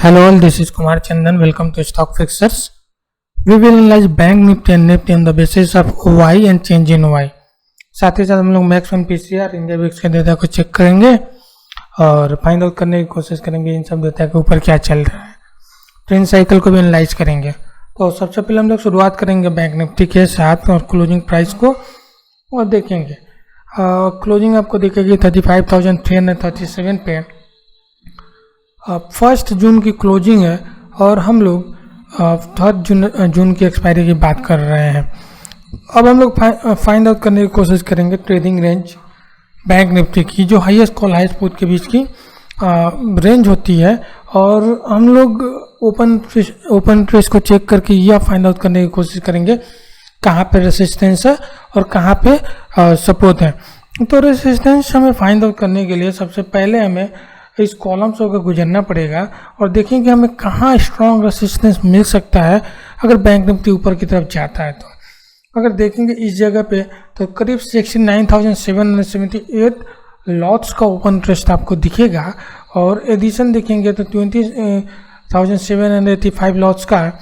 Hello all, this is Kumar Chandan. Welcome to Stock Fixers. We will analyze Bank Nifty and Nifty on the basis of Y and change in Y. साथ ही साथ हम लोग max one PCR India VIX के data को check करेंगे और find out करने की कोशिश करेंगे इन सब डेटा के ऊपर क्या चल रहा है। ट्रेंड साइकिल को भी एनालाइज करेंगे। तो सबसे पहले हम लोग शुरुआत करेंगे बैंक निफ्टी के साथ और क्लोजिंग प्राइस को और देखेंगे। क्लोजिंग आपको दिखेगी 35,337 पे। फर्स्ट जून की क्लोजिंग है और हम लोग थर्ड जून की एक्सपायरी की बात कर रहे हैं। अब हम लोग फाइंड आउट करने की कोशिश करेंगे ट्रेडिंग रेंज बैंक निफ्टी की, जो हाईएस्ट कॉल हाईएस्ट पुट के बीच की रेंज होती है, और हम लोग ओपन ट्रेस को चेक करके यह फाइंड आउट करने की कोशिश करेंगे कहाँ पे रेसिस्टेंस है और कहाँ पे सपोर्ट है। तो रेसिस्टेंस हमें फाइंड आउट करने के लिए सबसे पहले हमें इस कॉलम से होकर गुजरना पड़ेगा और देखेंगे हमें कहाँ स्ट्रॉन्ग रेसिस्टेंस मिल सकता है अगर बैंक निफ्टी ऊपर की तरफ जाता है। तो अगर देखेंगे इस जगह पे तो करीब 69,778 लॉट्स का ओपन ट्रेस्ट आपको दिखेगा और एडिशन देखेंगे तो 20,785 लॉट्स का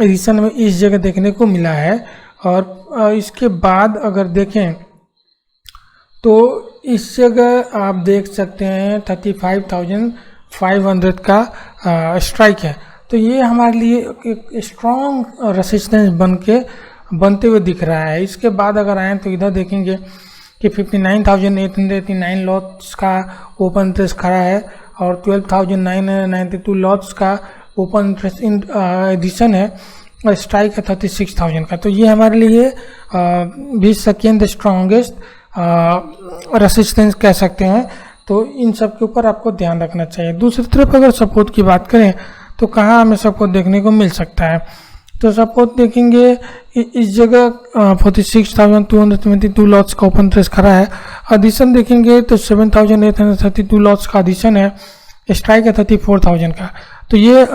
एडिशन में इस जगह देखने को मिला है। और इसके बाद अगर देखें तो इस जगह आप देख सकते हैं 35,500 का स्ट्राइक है। तो ये हमारे लिए एक स्ट्रॉन्ग रेसिस्टेंस बनते हुए दिख रहा है। इसके बाद अगर आए तो इधर देखेंगे कि 59,889 लॉट्स का ओपन ट्रेस्ट खड़ा है और 12,992 लॉट्स का ओपन ट्रेस्ट एडिशन है और स्ट्राइक है 36,000 का। तो ये हमारे लिए भी सेकेंड स्ट्रॉन्गेस्ट रेसिस्टेंस कह सकते हैं। तो इन सब के ऊपर आपको ध्यान रखना चाहिए। दूसरी तरफ अगर सपोर्ट की बात करें तो कहाँ हमें सपोर्ट देखने को मिल सकता है, तो सपोर्ट देखेंगे इस जगह 46,222 लॉट्स का ओपन ट्रेस्ट खड़ा है। एडिशन देखेंगे तो 7,832 लॉट्स का एडिशन है, स्ट्राइक है 34,000 का। तो ये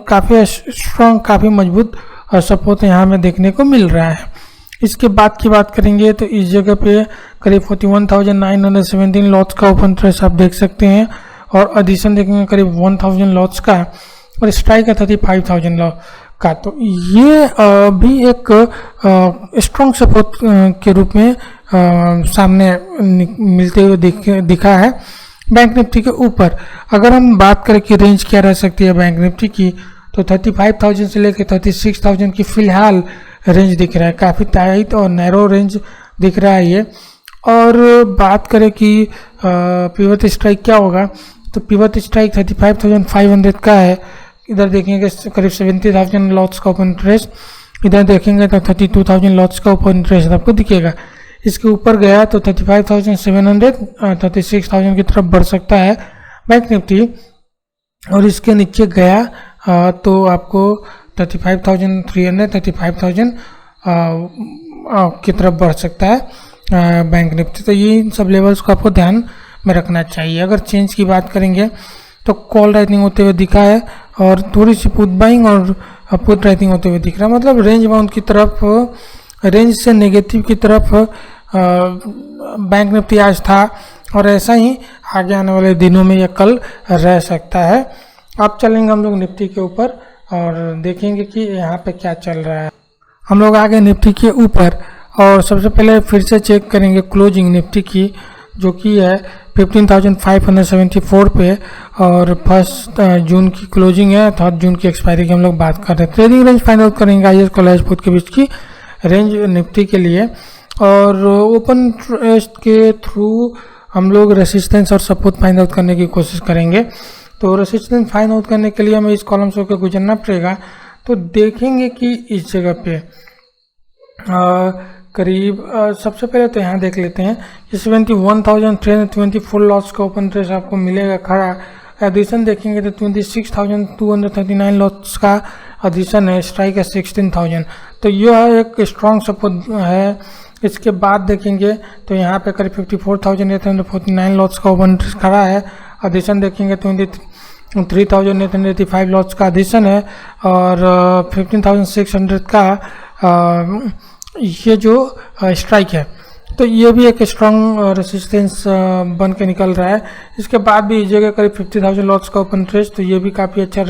काफ़ी स्ट्रॉन्ग काफ़ी मजबूत सपोर्ट यहाँ हमें देखने को मिल रहा है। इसके बाद की बात करेंगे तो इस जगह पे करीब 41,917 लॉट्स का ओपन ट्रेस्ट आप देख सकते हैं और एडिशन देखेंगे करीब 1,000 लॉट्स का और स्ट्राइक है 35,000 लॉट का। तो ये भी एक स्ट्रॉन्ग सपोर्ट के रूप में सामने मिलते हुए दिखा है बैंक निफ्टी के ऊपर। अगर हम बात करें कि रेंज क्या रह सकती है बैंक निफ्टी की, तो 35,000 से लेकर 36,000 की फिलहाल रेंज दिख रहा है। काफ़ी टाइट और नैरो रेंज दिख रहा है ये। और बात करें कि पिवट स्ट्राइक क्या होगा, तो पिवट स्ट्राइक 35,500 का है। इधर देखेंगे करीब 70,000 लॉट्स का ओपन ट्रेस्ट, इधर देखेंगे तो 32,000 लॉट्स का ओपन ट्रेस्ट आपको दिखेगा। इसके ऊपर गया तो 35,700 36,000 की तरफ बढ़ सकता है बैंक निफ्टी, और इसके नीचे गया तो आपको 35,300 35,000 की तरफ बढ़ सकता है बैंक निफ्टी। तो ये इन सब लेवल्स को आपको ध्यान में रखना चाहिए। अगर चेंज की बात करेंगे तो कॉल राइटिंग होते हुए दिखा है और थोड़ी सी पुट बाइंग और पुट राइटिंग होते हुए दिख रहा है। मतलब रेंज बाउंड की तरफ, रेंज से नेगेटिव की तरफ बैंक निफ्टी आज था और ऐसा ही आगे आने वाले दिनों में यह कल रह सकता है। अब चलेंगे हम लोग निफ्टी के ऊपर और देखेंगे कि यहाँ पे क्या चल रहा है। हम लोग आगे निफ्टी के ऊपर और सबसे पहले फिर से चेक करेंगे क्लोजिंग निफ्टी की, जो कि है 15,574 पे और फर्स्ट जून की क्लोजिंग है, थर्ड जून की एक्सपायरी की हम लोग बात कर रहे हैं। ट्रेडिंग रेंज फाइंड आउट करेंगे हाईएस्ट कॉल हाईएस्ट पुट के बीच की रेंज निफ्टी के लिए, और ओपन ट्रेस्ट के थ्रू हम लोग रेसिस्टेंस और सपोर्ट फाइंड आउट करने की कोशिश करेंगे। तो रेसिस्टेंस फाइंड आउट करने के लिए हमें इस कॉलम से होकर गुजरना पड़ेगा। तो देखेंगे कि इस जगह पे करीब सबसे पहले तो यहाँ देख लेते हैं कि 71,324 लॉट्स का ओपन ट्रेस्ट आपको मिलेगा खड़ा। एडिशन देखेंगे तो 26,239 लॉट्स का एडिशन है, स्ट्राइक है 16,000। तो यह एक स्ट्रॉन्ग सपोर्ट है। इसके बाद देखेंगे तो यहाँ पे करीब 54,849 लॉट्स का ओपन ट्रेस्ट खड़ा है। एडिशन देखेंगे 23,885 लॉट्स का एडिशन है और 15,600 का ये जो स्ट्राइक है। तो ये भी एक स्ट्रॉन्ग रेसिस्टेंस बन के निकल रहा है। इसके बाद भी इस जगह करीब 50,000 लॉट्स का ओपन ट्रेस्ट, तो ये भी काफ़ी अच्छा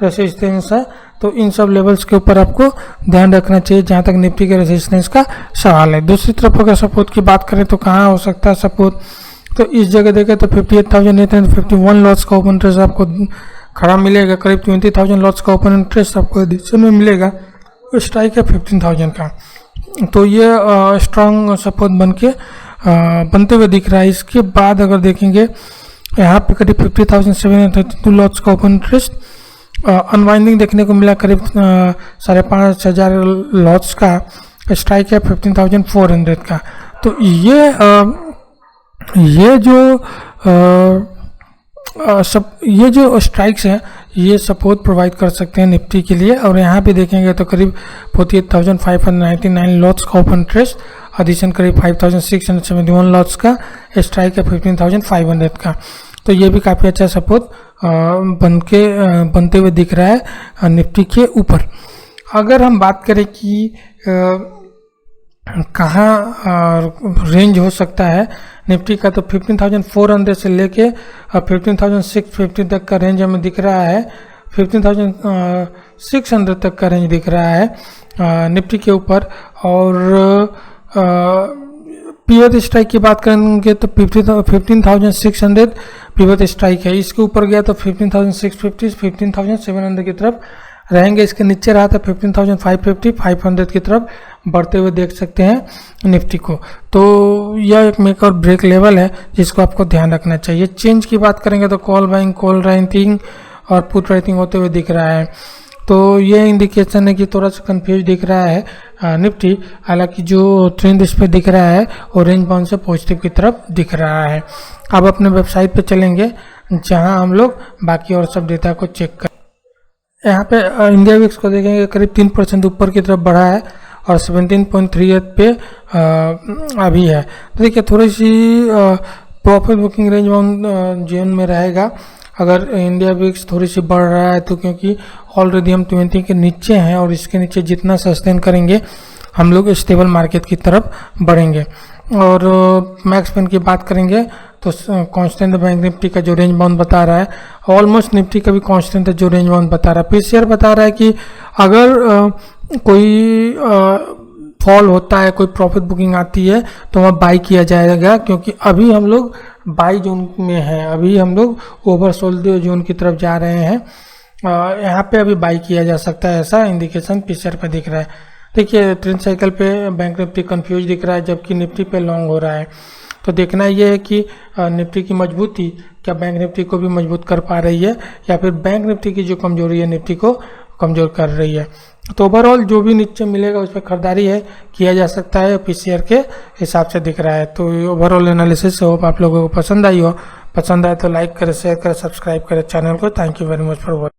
रेसिस्टेंस है। तो इन सब लेवल्स के ऊपर आपको ध्यान रखना चाहिए जहाँ तक निफ्टी के रेसिस्टेंस का सवाल है। दूसरी तरफ अगर सपोर्ट की बात करें तो कहाँ हो सकता है सपोर्ट, तो इस जगह देखें तो 58,851 लॉट्स का ओपन इंटरेस्ट आपको खड़ा मिलेगा। करीब 20,000 लॉट्स का ओपन इंटरेस्ट आपको एडिशन में मिलेगा। स्ट्राइक है 15,000 का, तो ये स्ट्रॉन्ग सपोर्ट बनते हुए दिख रहा है। इसके बाद अगर देखेंगे यहाँ पे करीब 50,732 लॉट्स का ओपन इंटरेस्ट अनवाइंडिंग देखने को मिला, करीब 5,500 लॉट्स का। स्ट्राइक है 15,400 का। तो ये जो स्ट्राइक्स हैं ये सपोर्ट प्रोवाइड कर सकते हैं निफ्टी के लिए। और यहाँ पे देखेंगे तो करीब 48,599 लॉट्स का ओपन इंटरेस्ट, एडिशन करीब 5,671 लॉट्स का, स्ट्राइक है 15,500 का। तो ये भी काफ़ी अच्छा सपोर्ट बनते हुए दिख रहा है निफ्टी के ऊपर। अगर हम बात करें कि कहाँ रेंज हो सकता है निफ्टी का, तो 15,400 से लेके 15,650 तक का रेंज हमें दिख रहा है। 15,600 तक का रेंज दिख रहा है निफ्टी के ऊपर। और पिवट स्ट्राइक की बात करेंगे तो 15,600 पिवट स्ट्राइक है। इसके ऊपर गया तो 15,650 15,700 की तरफ रहेंगे। इसके नीचे रहा था 15,550 500 की तरफ बढ़ते हुए देख सकते हैं निफ्टी को। तो यह एक मेक और ब्रेक लेवल है जिसको आपको ध्यान रखना चाहिए। चेंज की बात करेंगे तो कॉल बाइंग, कॉल राइटिंग और पुट राइटिंग होते हुए दिख रहा है। तो ये इंडिकेशन है कि थोड़ा सा कंफ्यूज दिख रहा है निफ्टी, हालांकि जो ट्रेंड इस पर दिख रहा है और रेंज बाउंड से पॉजिटिव की तरफ दिख रहा है। अब अपने वेबसाइट पे चलेंगे जहां हम लोग बाकी और सब डेटा को चेक कर। यहाँ पे इंडिया विक्स को देखेंगे करीब 3% ऊपर की तरफ बढ़ा है और 17.38 पे अभी है। तो देखिए थोड़ी सी profit booking range bound zone में रहेगा। अगर इंडिया विक्स थोड़ी सी बढ़ रहा है तो क्योंकि ऑलरेडी हम 20 के नीचे हैं और इसके नीचे जितना सस्टेन करेंगे हम लोग स्टेबल मार्केट की तरफ बढ़ेंगे। और मैक्स पेन की बात करेंगे तो कांस्टेंट बैंक निफ्टी का जो रेंज बाउंड बता रहा है, ऑलमोस्ट निफ्टी का भी कांस्टेंट है जो रेंज बाउंड बता रहा है। पीसीआर बता रहा है कि अगर कोई फॉल होता है, कोई प्रॉफिट बुकिंग आती है तो वहाँ बाई किया जाएगा, क्योंकि अभी हम लोग बाई जोन में हैं। अभी हम लोग ओवरसोल्ड जोन की तरफ जा रहे हैं। यहाँ पे अभी बाई किया जा सकता है, ऐसा इंडिकेशन पीसीआर पे दिख रहा है। देखिए ट्रेंड साइकिल पे बैंक निफ्टी कंफ्यूज दिख रहा है जबकि निफ्टी पे लॉन्ग हो रहा है। तो देखना ये है कि निफ्टी की मजबूती क्या बैंक निफ्टी को भी मजबूत कर पा रही है या फिर बैंक निफ्टी की जो कमजोरी है निफ्टी को कमजोर कर रही है। तो ओवरऑल जो भी नीचे मिलेगा उस पर खरीदारी है किया जा सकता है, पीसीआर के हिसाब से दिख रहा है। तो ओवरऑल एनालिसिस होप आप लोगों को पसंद आई हो। पसंद आए तो लाइक करें, शेयर करें, सब्सक्राइब करें चैनल को। Thank you very much for watching.